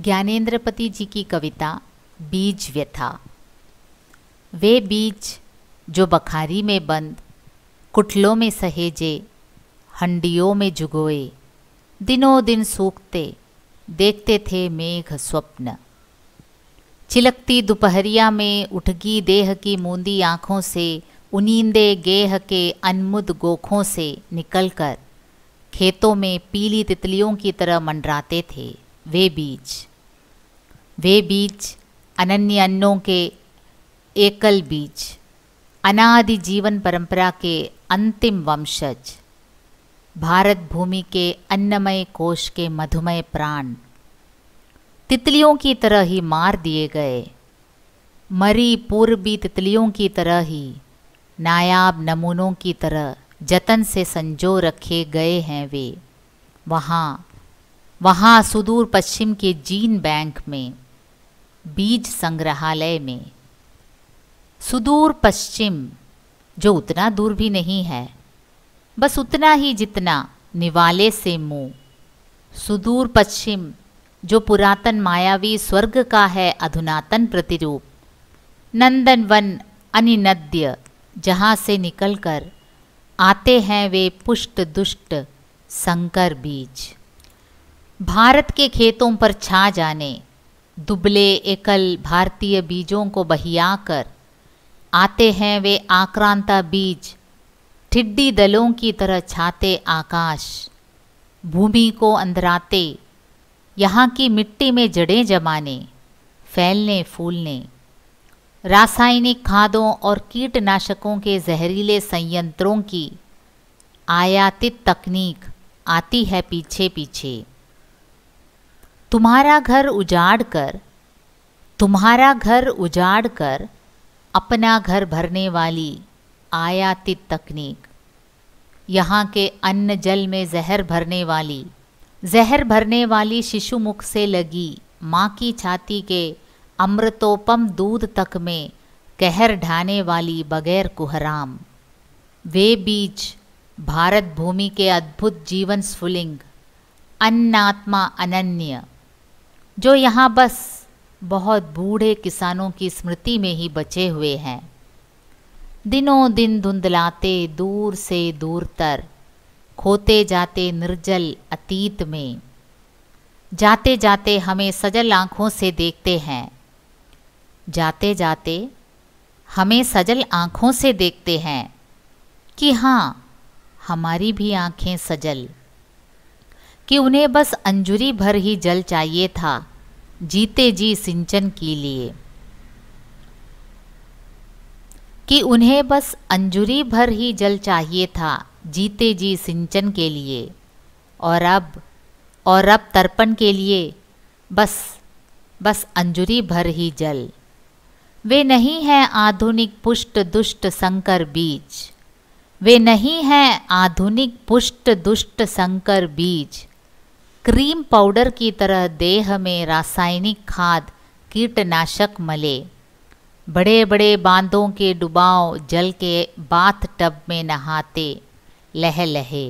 ज्ञानेंद्रपति जी की कविता बीज व्यथा। वे बीज जो बखारी में बंद, कुठलों में सहेजे, हंडियों में जुगोए, दिनों दिन सूखते, देखते थे मेघ स्वप्न। चिलकती दोपहरिया में उठगी देह की मूंदी आँखों से, उनींदे गेह के अनमुद गोखों से निकलकर खेतों में पीली तितलियों की तरह मंडराते थे। वे बीज अनन्य अन्नों के एकल बीज, अनादि जीवन परंपरा के अंतिम वंशज, भारत भूमि के अन्नमय कोश के मधुमय प्राण तितलियों की तरह ही मार दिए गए। मरी पूर्वी तितलियों की तरह ही नायाब नमूनों की तरह जतन से संजो रखे गए हैं वे। वहाँ सुदूर पश्चिम के जीन बैंक में, बीज संग्रहालय में। सुदूर पश्चिम जो उतना दूर भी नहीं है, बस उतना ही जितना निवाले से मुंह। सुदूर पश्चिम जो पुरातन मायावी स्वर्ग का है अधुनातन प्रतिरूप। नंदनवन अनिनद्य जहाँ से निकलकर आते हैं वे पुष्ट दुष्ट संकर बीज। भारत के खेतों पर छा जाने दुबले एकल भारतीय बीजों को बहिया कर आते हैं वे आक्रांता बीज, ठिड्डी दलों की तरह छाते आकाश, भूमि को अंधराते, यहाँ की मिट्टी में जड़ें जमाने, फैलने फूलने। रासायनिक खादों और कीटनाशकों के जहरीले संयंत्रों की आयातित तकनीक आती है पीछे पीछे। तुम्हारा घर उजाड़ कर अपना घर भरने वाली आयातित तकनीक, यहाँ के अन्न जल में जहर भरने वाली शिशु मुख से लगी माँ की छाती के अमृतोपम दूध तक में कहर ढाने वाली बगैर कुहराम। वे बीज भारत भूमि के अद्भुत जीवन स्फुलिंग, अन्नात्मा अनन्य, जो यहाँ बस बहुत बूढ़े किसानों की स्मृति में ही बचे हुए हैं। दिनों दिन धुंधलाते दूर से दूरतर, खोते जाते निर्जल अतीत में। जाते जाते हमें सजल आँखों से देखते हैं, जाते जाते हमें सजल आँखों से देखते हैं कि हाँ, हमारी भी आँखें सजल, कि उन्हें बस अंजुरी भर ही जल चाहिए था जीते जी सिंचन के लिए, कि उन्हें बस अंजुरी भर ही जल चाहिए था जीते जी सिंचन के लिए। और अब तर्पण के लिए बस अंजुरी भर ही जल। वे नहीं हैं आधुनिक पुष्ट दुष्ट संकर बीज, वे नहीं हैं आधुनिक पुष्ट दुष्ट संकर बीज। क्रीम पाउडर की तरह देह में रासायनिक खाद कीटनाशक मले, बड़े बड़े बांधों के डुबाव जल के बाथ टब में नहाते लहे लहे।